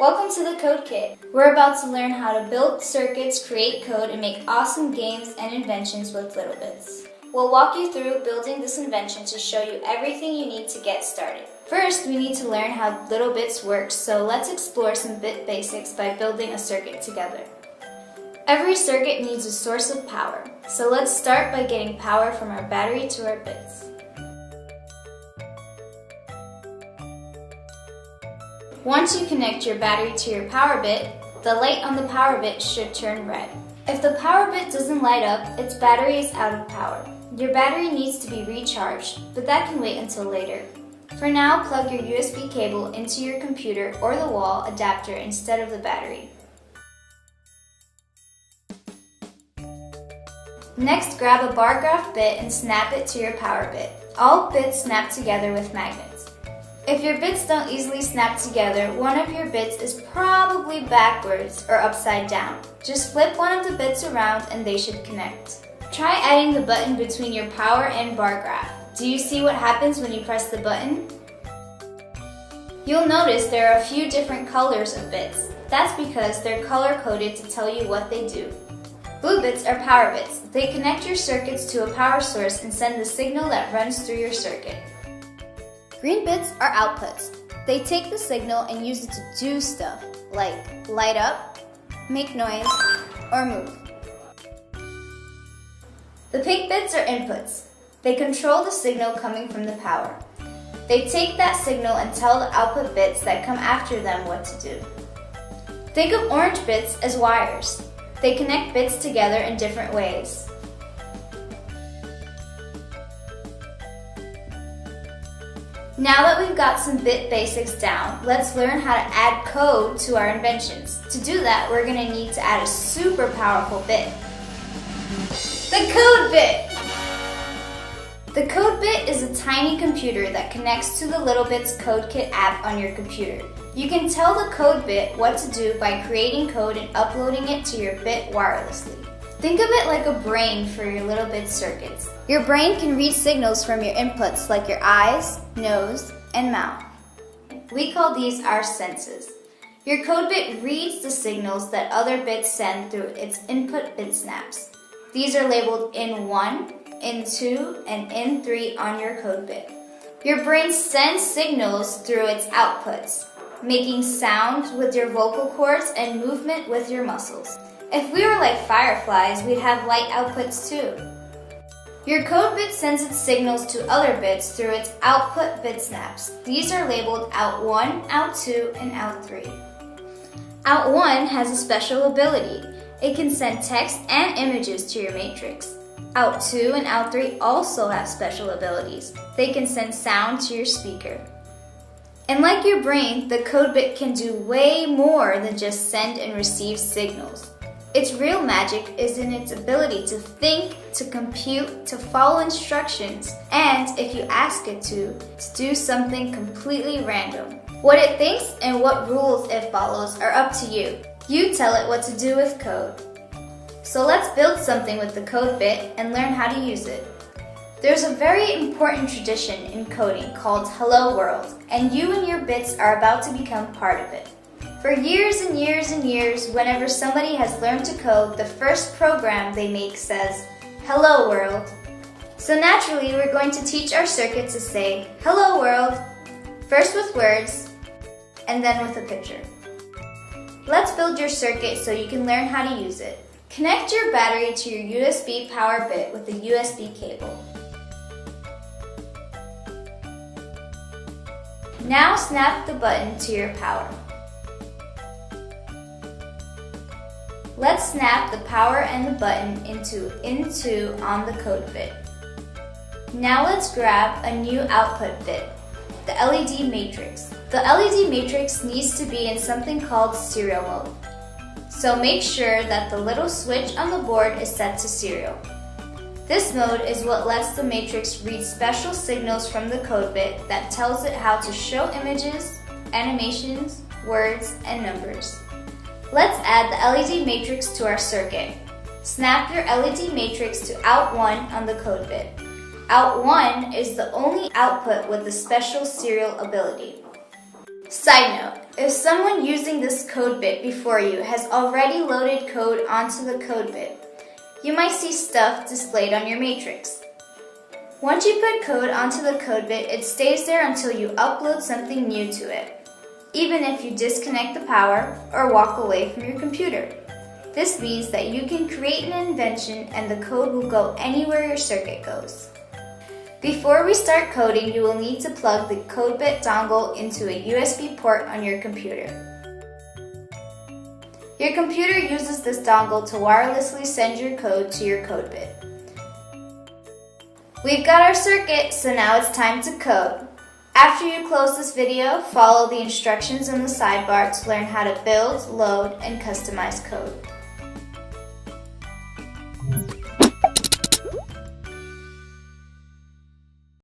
Welcome to the Code Kit. We're about to learn how to build circuits, create code, and make awesome games and inventions with littleBits. We'll walk you through building this invention to show you everything you need to get started. First, we need to learn how littleBits works, so let's explore some bit basics by building a circuit together. Every circuit needs a source of power, so let's start by getting power from our battery to our bits. Once you connect your battery to your power bit, the light on the power bit should turn red. If the power bit doesn't light up, its battery is out of power. Your battery needs to be recharged, but that can wait until later. For now, plug your USB cable into your computer or the wall adapter instead of the battery. Next, grab a bar graph bit and snap it to your power bit. All bits snap together with magnets. If your bits don't easily snap together, one of your bits is probably backwards or upside down. Just flip one of the bits around and they should connect. Try adding the button between your power and bar graph. Do you see what happens when you press the button? You'll notice there are a few different colors of bits. That's because they're color-coded to tell you what they do. Blue bits are power bits. They connect your circuits to a power source and send the signal that runs through your circuit. Green bits are outputs. They take the signal and use it to do stuff, like light up, make noise, or move. The pink bits are inputs. They control the signal coming from the power. They take that signal and tell the output bits that come after them what to do. Think of orange bits as wires. They connect bits together in different ways. Now that we've got some bit basics down, let's learn how to add code to our inventions. To do that, we're going to need to add a super powerful bit. The code bit! The code bit is a tiny computer that connects to the littleBits Code Kit app on your computer. You can tell the code bit what to do by creating code and uploading it to your bit wirelessly. Think of it like a brain for your littleBits circuits. Your brain can read signals from your inputs like your eyes, nose, and mouth. We call these our senses. Your code bit reads the signals that other bits send through its input bit snaps. These are labeled in1, in2, and in3 on your code bit. Your brain sends signals through its outputs, making sound with your vocal cords and movement with your muscles. If we were like fireflies, we'd have light outputs too. Your code bit sends its signals to other bits through its output bit snaps. These are labeled out1, out2, and out3. Out1 has a special ability. It can send text and images to your matrix. Out2 and out3 also have special abilities. They can send sound to your speaker. And like your brain, the code bit can do way more than just send and receive signals. Its real magic is in its ability to think, to compute, to follow instructions, and, if you ask it to do something completely random. What it thinks and what rules it follows are up to you. You tell it what to do with code. So let's build something with the code bit and learn how to use it. There's a very important tradition in coding called Hello World, and you and your bits are about to become part of it. For years and years and years, whenever somebody has learned to code, the first program they make says, "Hello World." So naturally, we're going to teach our circuit to say, "Hello World," first with words, and then with a picture. Let's build your circuit so you can learn how to use it. Connect your battery to your USB power bit with a USB cable. Now snap the button to your power. Let's snap the power and the button into in2 on the code bit. Now let's grab a new output bit, the LED matrix. The LED matrix needs to be in something called serial mode. So make sure that the little switch on the board is set to serial. This mode is what lets the matrix read special signals from the code bit that tells it how to show images, animations, words, and numbers. Let's add the LED matrix to our circuit. Snap your LED matrix to out1 on the code bit. Out1 is the only output with the special serial ability. Side note, if someone using this code bit before you has already loaded code onto the code bit, you might see stuff displayed on your matrix. Once you put code onto the code bit, it stays there until you upload something new to it, even if you disconnect the power or walk away from your computer. This means that you can create an invention and the code will go anywhere your circuit goes. Before we start coding, you will need to plug the CodeBit dongle into a USB port on your computer. Your computer uses this dongle to wirelessly send your code to your CodeBit. We've got our circuit, so now it's time to code. After you close this video, follow the instructions in the sidebar to learn how to build, load, and customize code.